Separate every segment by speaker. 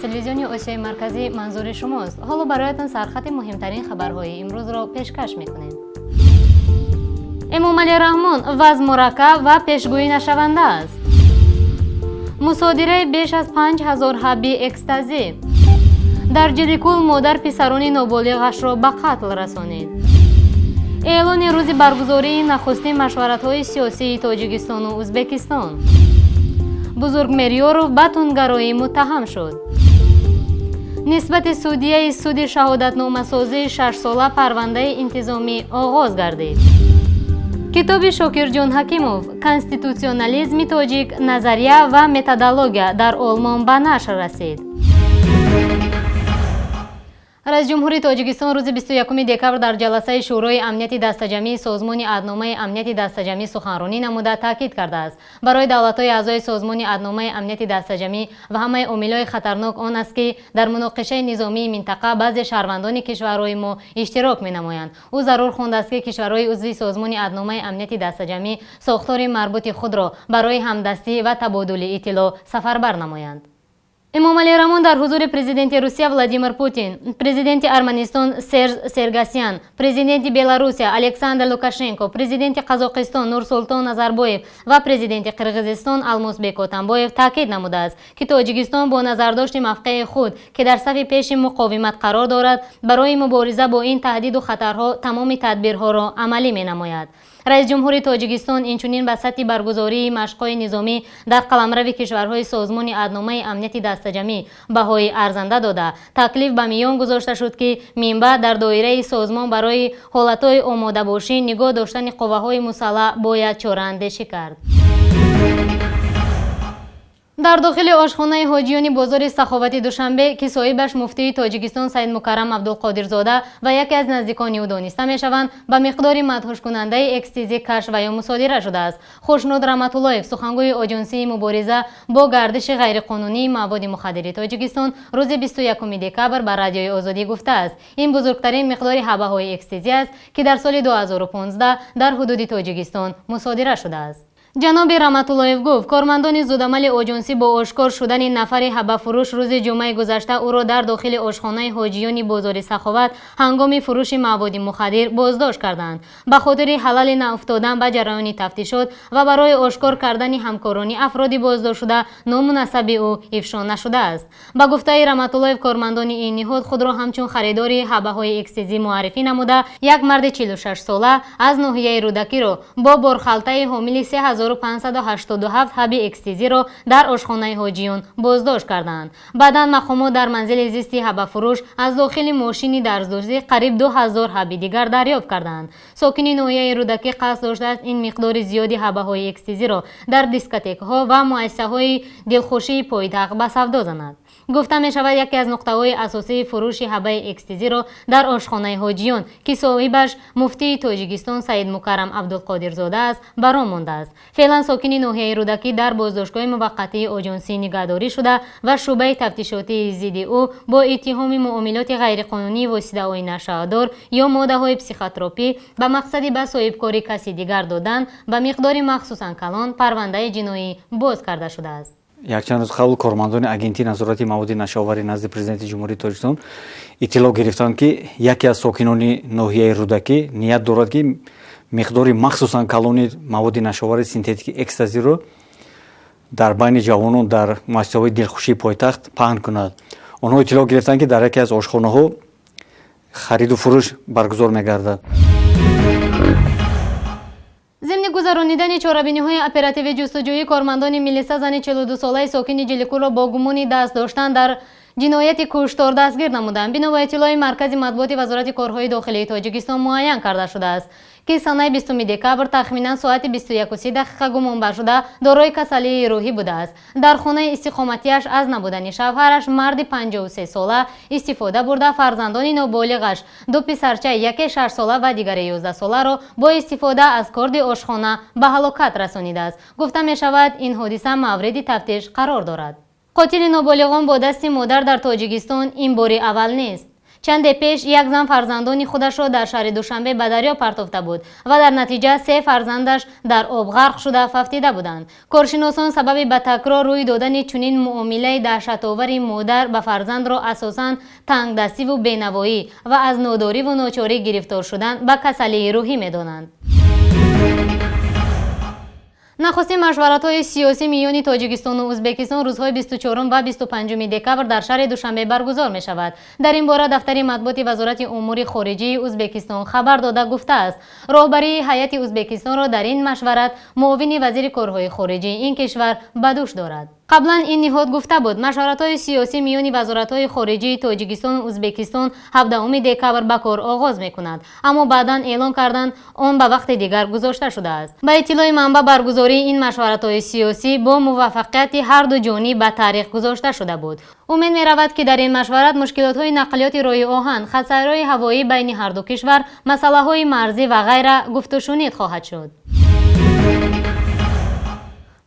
Speaker 1: تلویزیونی آسیای مرکزی منظور شماست. حالا برایتان سرخط مهمترین خبرهای امروز را پیشکش می‌کنیم. امامعلی رحمان وضع مرکب و پیشگویی نشونده است. مصادره بیش از 5000 حبی اکستازی. در جلیکول مادر پسران نابالغش را به قتل رسانید. اعلان روز برگزاری نخستین مشورت‌های سیاسی تاجیکستان و ازبکستان. بزرگمریارو به تندگرایی متهم شد. نسبت سودیه سود شهادتنامه‌سازی 6 ساله پرونده انتظامی آغاز گردید. کتاب شاکرجان حکیموف کنستیتوسیونالیسم تاجیک نظریه و متدولوژی در آلمان به نشر رسید. رئیس جمهوری تاجیکستان روز 21 دکبر در جلسه شورای امنیت دستجمعی سازمان عهدنامه امنیت دستجمعی سخنرانی نموده تاکید کرده است برای دولت‌های اعضای سازمان عهدنامه امنیت دستجمعی و همه عاملای خطرناک آن است که در مناقشه نظامی منطقه بعضی شهروندان کشورهای ما اشتراک می‌نمایند. او ضرور خوانده است که کشورهای عضو سازمان عهدنامه امنیت دستجمعی ساختار مربوط خود را برای همدستی و تبادل اطلاع سفربر نمایند. امامعلی رحمان در حضور پرزیدنت روسیه ولادیمیر پوتین، پرزیدنت ارمنستان سرژ سرگسیان، پرزیدنت بلاروسیا الکساندر لوکاشنکو، پرزیدنت قزاقستان نورسولطان نظربایف و پرزیدنت قرغیزستان المازبک اتمبایف تاکید نموده است که تاجیکستان با نظرداشت موقع خود که در صف پیش مقاومت قرار دارد برای مبارزه با این تهدید و خطرها تمام تدبیرها را عملی می‌نماید. رئیس جمهوری تاجیکستان اینچنین به سطح برگزاری مشق‌های نظامی در قلمرو کشورهای سازمان عهدنامه امنیت دستجمعی بهای ارزنده داده تکلیف به میان گذاشته شد که منبع در دایره سازمان برای حالتهای آماده باشی نگاه داشتن قوه‌های مسلح باید چاره‌اندیشی کرد. در داخل آشخانه حاجیان بازار سخاوتی دوشنبه که صاحبش مفتی تاجیکستان سید مکرم عبدالقادرزاده و یکی از نزدیکان او دانسته میشوند به مقداری مدهوش کننده اکستازی کشف و یا مصادره شده است. خوشنود رحمت‌اللهیف سخنگوی آژانسی مبارزه با گردش غیرقانونی مواد مخدر تاجیکستان روز 21 دکبر به رادیوی آزادی گفته است این بزرگترین مقدار حبه‌های اکستازی است که در سال 2015 در حدود تاجیکستان مصادره شده است. جناب رحمت‌اللهیف گفت کارمندان زودعمل آژانسی با آشکار شدن نفر حبه فروش روز جمعه گذشته او را در داخل آشخانه حاجیان بازار سخاوت هنگام فروش مواد مخدر بازداشت کردند. به خاطر خلل نیفتادن به جریان تفتیشات و برای آشکار کردن همکاران افراد بازداشت شده نامناسب او افشا نشده است. به گفته رحمت‌اللهیف کارمندان این نهاد خود را همچون خریدار حبه‌های اکستازی معرفی نموده یک مرد 46 ساله از ناحیه رودکی را با بارخالطه حامل 3587 حبی اکستازی را در آشخانه حاجیان بازداشت کردند. بعدا مقامات در منزل زیستی حبه فروش از داخل ماشینی درزدوزی قریب 2000 حبی دیگر دریافت کردند. ساکنین ناحیه رودکی قصد داشته است این مقدار زیادی حبه‌های اکستازی را در دیسکوتک‌ها و مؤسسه‌های دلخوشی پایتخت به سودا زند. گفته می شود یکی از نقطه‌های اساسی فروش حبه اکستازی را در آشخانه حاجیان که صاحبش مفتی تاجیکستان سید مکرم عبدالقادرزاده است برآ مانده است. فعلا ساکنین ناحیه رودکی در بازداشتگاه موقتی آژانسی نگهداری شده و شعبه تفتیشاتی ضد او با اتهام معاملات غیرقانونی واسطه‌های نشه‌دار یا ماده‌های پسیخوتراپی به مقصد به صاحبکاری کسی دیگر دادن به مقدار مخصوصاً کلان پرونده جنایی باز کرده شده است.
Speaker 2: якчанд рӯз қабл кормандони агентии назорати маводи нашоварӣ назди президенти ҷумҳурии тоҷикистон иттилоъ гирифтанд ки яке аз сокинони ноҳияи рӯдакӣ ният дорад ки миқдори махсусан калони маводи нашовари синтетики экстазиро дар байни ҷавонон дар муассисаҳои дилхушии пойтахт паҳн кунад. онҳо иттилоъ гирифтанд ки дар яке аз ошхонаҳо хариду фурӯш баргузор мегардад.
Speaker 1: ضمن گذرانیدن چاره‌بینی‌های اپراتیو جستجویی کارمندان ملیسا زن 42 ساله ساکن جلیکول را با گمان دست داشتن در جنایت کشتار دستگیر نمودند. بنا به اطلاع مرکز مطبوعات وزارت کارهای داخلی تاجیکستان معین کرده شده است که سنه 20 دکبر تخمینا ساعت 21:30 گمانبر شده دارای کسلی روحی بوده است. در خانه استقامتیش از نبودن شوهرش مرد 53 ساله استفاده برده فرزندان نابالغش دو پسرچه یکی 6 ساله و دیگر 11 ساله را با استفاده از کارد آشخانه به هلاکت رسانیده است. گفته می شود این حادثه مورد تفتیش قرار دارد. قاتل نابالغان با دست مادر در تاجیکستان این بار اول نیست. چند پیش یک زن فرزندان خودش را در شهر دوشنبه به دریا پرتافته بود و در نتیجه 3 فرزندش در آب غرق شده ففتیده بودند. کارشناسان سبب به تکرار روی دادن چنین معامله دهشت‌آور مادر به فرزند را اساساً تنگدستی و بینوایی و از ناداری و ناچاری گرفتار شدن به کسلی روحی می‌دانند. نخستین مشورت‌های سیاسی میان تاجیکستان و ازبکستان روزهای 24 و 25 دکبر در شهر دوشنبه برگزار می شود. در این باره دفتر مطبوعات وزارت امور خارجه ازبکستان خبر داده گفته است راهبری هیئت ازبکستان را در این مشورت معاون وزیر کارهای خارجه این کشور به دوش دارد. قبلا این نهاد گفته بود مشورت‌های سیاسی میان وزارت‌های خارجه تاجیکستان و ازبکستان 17 دکبر به کار آغاز می‌کند، اما بعداً اعلام کردند آن به وقت دیگر گذاشته شده است. به اطلاع منبع برگزاری این مشورت‌های سیاسی با موافقت هر دو جانب به تاریخ گذاشته شده بود. امید می‌رود که در این مشورت مشکلات‌های نقلیات راه آهن، خطرهای هوایی بین هر دو کشور، مسائل مرزی و غیره گفت و شنید خواهد شد.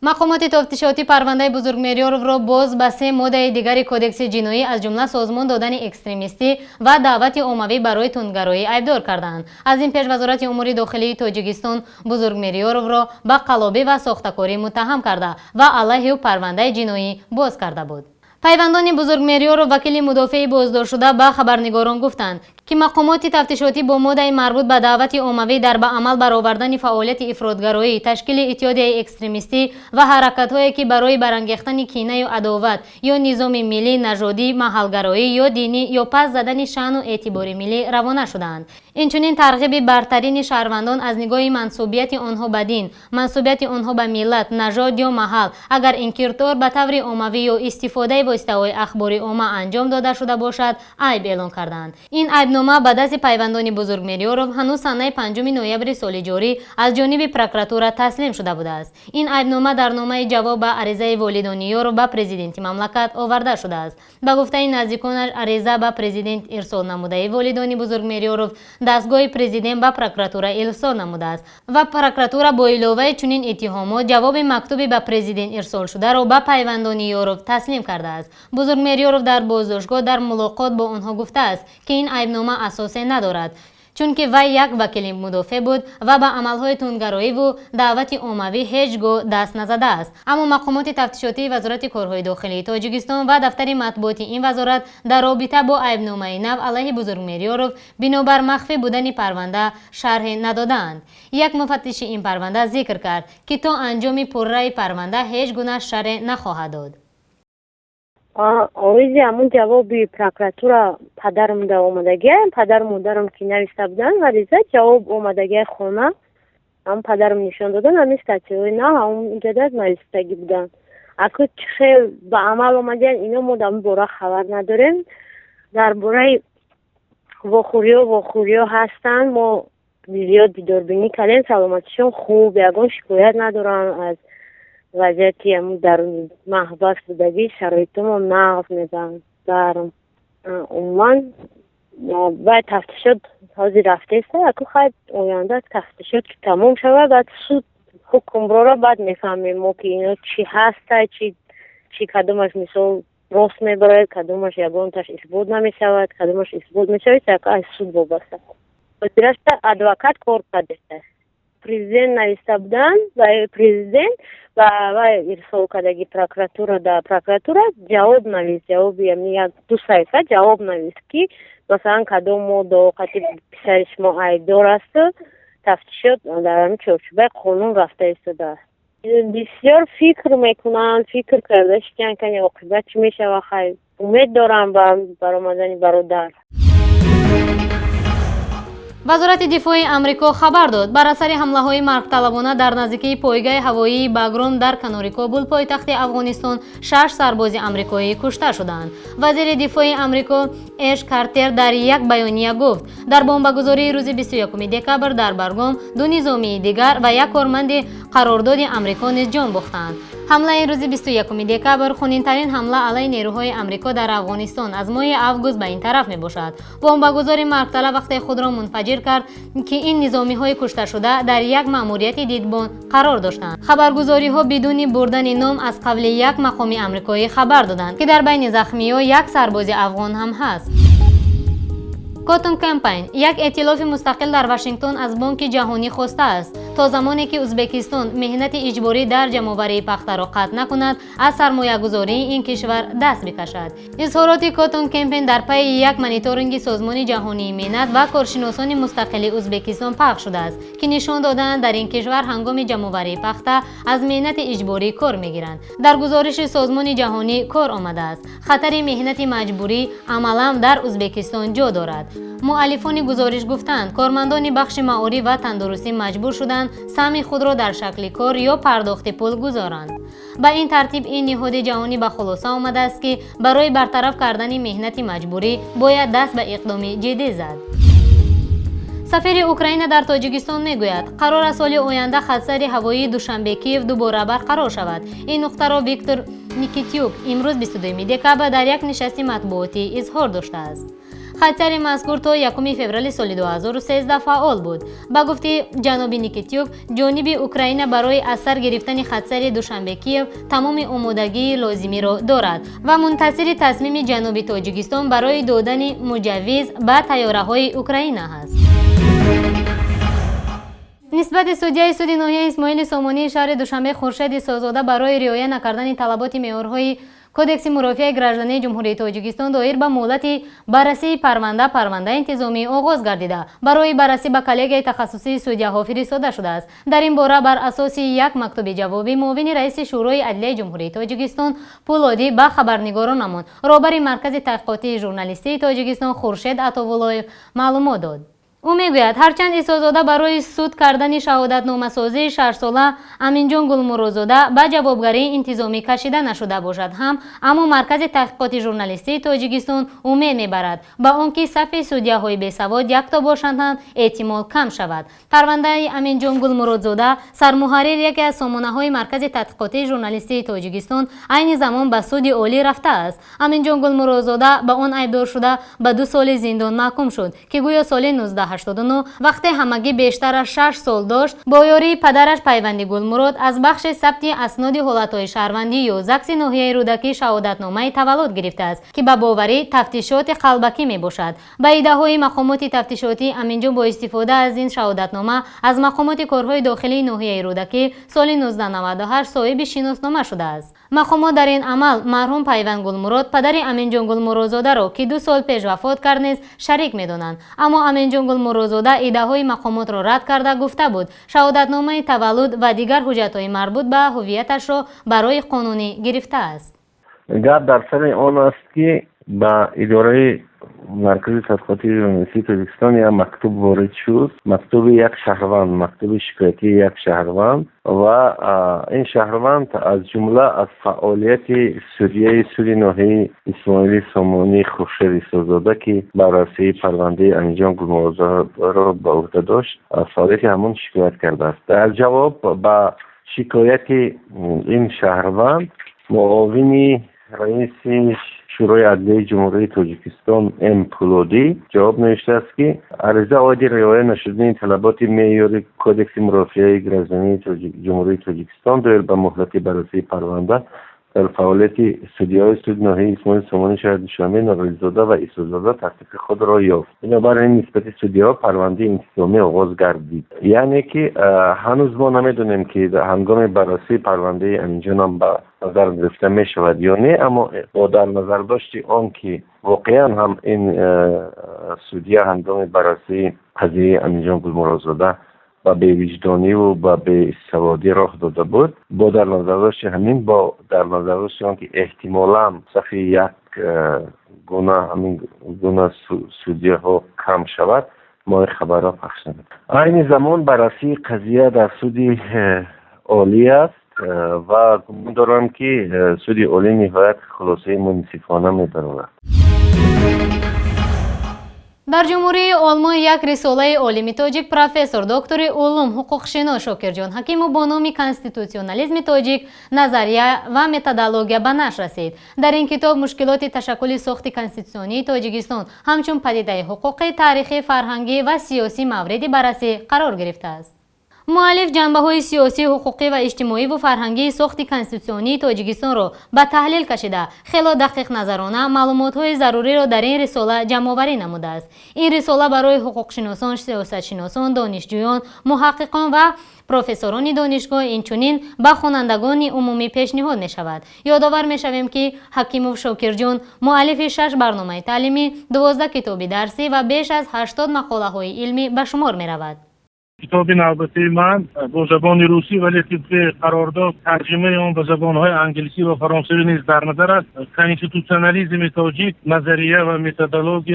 Speaker 1: مقامات تفتیشاتی پرونده بزرگمیریارov را باز به 3 ماده دیگر کودکس جنایی از جمله سازمان دادن اکستریمیستی و دعوت عمومی برای تندگرایی ایبدار کردند. از این پیش وزارت امور داخلی تاجیکستان بزرگمیریارov را به قلابی و ساختکاری متهم کرده و علیه پرونده جنایی باز کرده بود. پیوندان بزرگمیریارov وکیل مدافع بازداشت شده به خبرنگاران گفتند که مقامات تفتیشاتی با ماده مربوط به دعوت عمومی در به عمل برآوردن فعالیت افراطگرایی، تشکیل اتحادیه اکستریمیستی و حرکت‌هایی که برای برانگیختن کینه و عداوت یا نظام ملی، نژادی، محلگرایی یا دینی یا پس زدن شأن و اعتبار ملی روانه شدند. اینچنین ترغیب برترین شهروندان از نگاه منسوبیت آنها به دین، منسوبیت آنها به ملت، نژاد یا محل اگر این کردار به طور عمومی یا استفاده واسطه‌های اخباری عامه انجام داده شده باشد عیب اعلان کردند. این عیبنامه به دست پیوندان بزرگمیریارov هنوز سنه 5 نوامبر سال جاری از جانب پروکراتور تسلیم شده بوده است. این عیبنامه در نامه جواب به عریضه والدانیارov به پرزیدنت مملکت آورده شده است. به گفته نزدیکانش عریضه به پرزیدنت ارسال نموده والدان بزرگمیریارov دستگاه پرزیدنت به پروکراتور ارسال نموده است و پروکراتور با علاوه چنین اتهامات جواب مکتوبی به پرزیدنت ارسال شده را به پیوندانیارov تسلیم کرده است. بزرگمیریارov در بازداشتگاه در ملاقات با آنها گفته است که این عیبنامه اساسی ندارد، چون که وی یک وکیل مدافع بود و به عملهای تندگرایی و دعوت عمومی هیچگاه دست نزده است. اما مقامات تفتیشاتی وزارت کارهای داخلی تاجیکستان و دفتر مطبوعات این وزارت در رابطه با عیبنامه نو علیه بزرگمیریارov بنابر مخفی بودن پرونده شرح ندادند. یک مفتش این پرونده ذکر کرد که تا انجام پررای پرونده هیچ گونه شرح نخواهد داد.
Speaker 3: آویزی همون جوابی پروکراتور پدرم در آمدگی پدر مادرم که نوشته بودن غریزه جواب آمدگی خونه هم پدرم نشان دادن همیش کچه نه همون جدد نوشتگی بودن اکو خیلی به عمل آمدن اینا ما در باره خبر نداریم. در باره واخوری ها هستن ما زیاد بیداربینی کردیم سلامتیشون خوب یکان شکایت ندارن از وضعیتی همون در محبس بودگی شرایط ما نقض میدن. در عمان باید تفتیشات تازی رفته است اکو خواهد آینده تفتیشات که تمام شود بعد سود حکم را بعد میفهمیم ما که اینا چی هسته چی کدومش مثال راست میبراید کدومش یگان تاش اثبات نمیشود کدومش اثبات میشود که از سود وابسته بسیرش ادوکات کار کرده پرزیدنت نوشته بودن و پرزیدنت و ارسال کردگی پروکراتور در پروکراتور جواب نویس جوابی یک 2 صفحه جواب نویس که مثلا کدام موضوع پسر شما عیبدار است تفتیشات در همین چارچوب قانون رفته ایستاده است. بسیار فکر میکنن فکر کرده شکن که عاقبت چی میشه و خیلی امید دارم به برآمدن برادر.
Speaker 1: وزارت دفاع امریکا خبر داد بر اثر حمله‌های مرگ‌طلبانه در نزدیکی پایگاه هوایی باگرام در کنار کابل پایتخت افغانستان 6 سرباز آمریکایی کشته شدند. وزیر دفاع امریکا اش کارتر در یک بیانیه گفت در بمبگذاری روز 21 دکبر در باگرام 2 نظامی دیگر و یک کارمند قرارداد آمریکا نیز جان باختند. حمله روز 21 دکبر خونین‌ترین حمله علیه نیروهای آمریکا در افغانستان از ماه اوگوست به این طرف میباشد. بمبگذار مرگ‌طلب وقتی خود را منفجر کرد که این نظامی‌های کشته شده در یک مأموریت دیدبان قرار داشتند. خبرگزاری‌ها بدون بردن نام از قبل یک مقام آمریکایی خبر دادند که در بین زخمی‌ها یک سرباز افغان هم هست. Cotton Campaign як اطلاف مستقل در واشنگتن از بانک جهانی خواسته است تا زمانی که ازبکستان مهنت اجباری در جمع‌آوری پخته را قطع نکند از سرمایه‌گذاری این کشور دست بکشد. اظهارات کاتون کمپین در پی یک مانیتورینگ سازمان جهانی مهنت و کارشناسان مستقل ازبکستان پخش شده است که نشان دادند در این کشور هنگام جمع‌آوری پخته از مهنت اجباری کار می‌گیرند. در گزارش سازمان جهانی کار آمده است خطر مهنت مجبوری عملاً در ازبکستان جا دارد. مؤلفان گزارش گفتند کارمندان بخش معاری و تندرستی مجبور شدند سهم خود را در شکل کار یا پرداخت پول گذارند. به این ترتیب این نهاد جهانی به خلاصه آمده است که برای برطرف کردن مهنت مجبوری باید دست به اقدام جدی زد. سفیر اوکراین در تاجیکستان میگوید قرار است سال آینده خط‌سر هوایی دوشنبه کیف دوباره برقرار شود. این نکته را ویکتور نیکیتیوک امروز 22 دکبر در یک نشست مطبوعاتی اظهار داشته است. خط‌سر مذکور تا 1 فوریه سال 2013 فعال بود. با گفته جناب نیکیتیوک جانب اوکراین برای از سر گرفتن خط‌سر دوشنبه کیف تمام آمادگی لازمی را دارد و منتظر تصمیم جنوب تاجیکستان برای دادن مجوز به طیاره‌های اوکراین است. نسبت سودیای سود ناحیه اسماعیل سامانی شهر دوشنبه خورشید سازاده برای رعایت نکردن طلبات معیارهای کودکس مرافعه گراجدانی جمهوری تاجیکستان دایر به مهلت بررسی پرونده انتظامی آغاز گردیده برای بررسی به کلیه تخصصی سودیاها فرستاده شده است. در این باره بر اساس یک مکتوب جوابی معاون رئیس شورای عدلیه جمهوری تاجیکستان پولادی به خبرنگاران نمود رهبر مرکز تحقیقاتی ژورنالیستی تاجیکستان خورشید عطاولایف معلومات داد. او میگوید هرچند ایسازاده برای سود کردن شهادتنامه‌سازی 6 ساله امینجان گلمرودزاده به جوابگری انتظامی کشیده نشده باشد اما مرکز تحقیقات ژورنالیستی تاجیکستان امید میبرد با آنکه صف سودیاهای بیسواد یکتا باشند احتمال کم شود. پرونده امینجان گلمرودزاده سرمحرر یکی از سامانه‌های مرکز تحقیقات ژورنالیستی تاجیکستان عین زمان به سود عالی رفته است. امینجان گلمرودزاده به آن ایبدار شده به 2 سال زندان محکوم شد که گویا سال 1989 وقتی همگی بیشتر از 6 سال داشت با یاری پدرش پیوندی گلمرود از بخش ثبت اسناد حالت‌های شهروندی یا زکس ناحیه رودکی شهادتنامه تولد گرفته است که به باوری تفتیشات قلبکی می باشد. به ایده‌های مقامات تفتیشاتی امینجان با استفاده از این شهادتنامه از مقامات کارهای داخلی ناحیه رودکی سال 1998 صاحب شناسنامه شده است. مقامات در این عمل مرحوم پیوند گلمرود پدر امینجان گلمرودزاده را که 2 سال پیش وفات کرد نیز شریک می‌دانند. اما امینجان گلمرودزاده ایده‌های مقامات را رد کرده گفته بود شهادتنامه تولد و دیگر حجت‌های مربوط به هویتش را برای قانونی گرفته است.
Speaker 4: گپ در سر آن است که با اداره مرکز تحقیقاتی ژورنالیستی تاجیکستان یک مکتوب وارد شد، مکتوب یک شهروند، مکتوب شکایتی یک شهروند و این شهروند از جمله از فعالیت سودیای سود ناحیه اسماعیل سامانی خورشید سازاده که بررسی پرونده امینجان گلمرودزاده را به عهده داشت از فعالیت همون شکایت کرده است. در جواب به شکایت این شهروند معاون رئیس شورای عدلیه جمهوری تاجیکستان ام پولادی جواب نوشته است که عریضه عادی رعایت نشدن طلبات معیاری کودکس مرافعه گراجدانی جمهوری تاجیکستان دایر به مهلت بررسی پرونده در فعالیت سودیای سود ناحیه اسماعیل سامانی شهر دوشنبه ناقلی‌زاده و ایسازاده تحقیق خود را یافت. بنابراین نسبت سودی‌ها پرونده انتظامی آغاز گردید. یعنی که هنوز ما نمیدونیم که در هنگام بررسی پرونده امینجان هم به نظر گرفته می شود یا نه، اما با در نظر داشت آن که واقعا هم این سودیا هنگام بررسی قضیه امینجان گلمرودزاده و به وجدانی و به سوادی راه داده بود، با در نظر داشت همین با در نظر داشت که احتمالاً صفی یک گونه سودیه ها کم شود ما خبر را پخش نمید. این زمان بررسی قضیه در سود عالی است و گمان دارم که سود عالی نهایت خلاصه منصفانه می‌دارد.
Speaker 1: در جمهوری آلمان یک رساله عالم تاجیک پروفسور دکتر علوم حقوقشناس شاکرجان حکیمو با نام کانستیتوسیونالیسم تاجیک نظریه و متدولوژی به نشر رسید. در این کتاب مشکلات تشکل ساخت کانستیتوسیونی تاجیکستان همچون پدیده حقوقی، تاریخی، فرهنگی و سیاسی موردی بررسی قرار گرفته است. مؤلف جنبه‌های سیاسی، حقوقی و اجتماعی و فرهنگی ساخت کنستیتوسیونی تاجیکستان را به تحلیل کشیده خیلی دقیق نظرانه معلومات‌های ضروری را در این رساله جمع‌آوری نموده است. این رساله برای حقوقشناسان، سیاستشناسان، دانشجویان، محققان و پروفسوران دانشگاه اینچنین به خوانندگان عمومی پیشنهاد می شود. یادآور می شویم که حکیموف شاکرجان مؤلف 6 برنامه تعلیمی، 12 کتاب درسی و بیش از 80 مقاله های علمی به شمار می رود.
Speaker 5: کتاب نوبتی من با زبان روسی ولی طبق قرارداد ترجمه آن به زبان‌های انگلیسی و فرانسوی نیز در نظر است. کنستیتوسیونالیسم تاجیک، نظریه و متدولوژی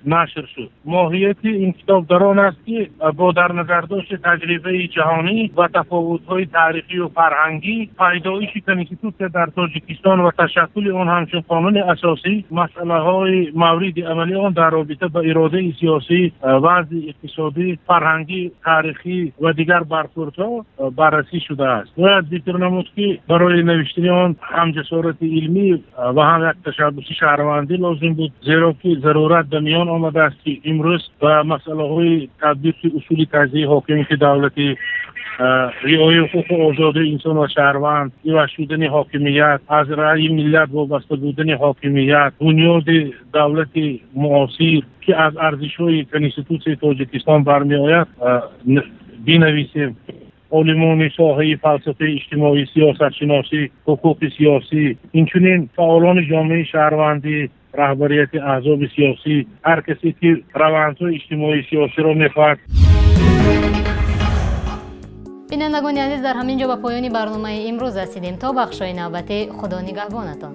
Speaker 5: نشر شد. ماهیت این کتاب در آن است که با در نظر داشت تجربه جهانی و تفاوت‌های تاریخی و فرهنگی، پیدایش کنستیتوسیون در تاجیکستان و تشکل آن همچون قانون اساسی، مسائل‌های مورد عملی آن در رابطه با اراده سیاسی، وضع اقتصادی، فرهنگی، تاریخی و دیگر برخوردها بررسی شده است. باید ذکر نمود که برای نوشتن آن هم جسارت علمی و هم یک تشبث شهروندی لازم بود، زیرا که ضرورت در میان آمده است که امروز و مسئله‌های تطبیق اصول تجزیه حاکمیت دولتی، رعایت حقوق و آزادی انسان و شهروند، ایوه شدن حاکمیت، از رأی ملت وابسته بودن حاکمیت، بنیاد دولت معاصر که از ارزش‌های کنستیتوسیون تاجیکستان برمی‌آید بنویسیم. علمان ساحه فلسفه اجتماعی، سیاست شناسی، حقوق سیاسی، اینچنین فعالان جامعه شهروندی، رهبریت احزاب سیاسی، هر کسی که روندهای اجتماعی سیاسی را می‌خواهد.
Speaker 1: بینندگان عزیز، در همین جا به پایان برنامه امروز رسیدیم. تا بخش‌های نوبتی، خدا نگهبانتان.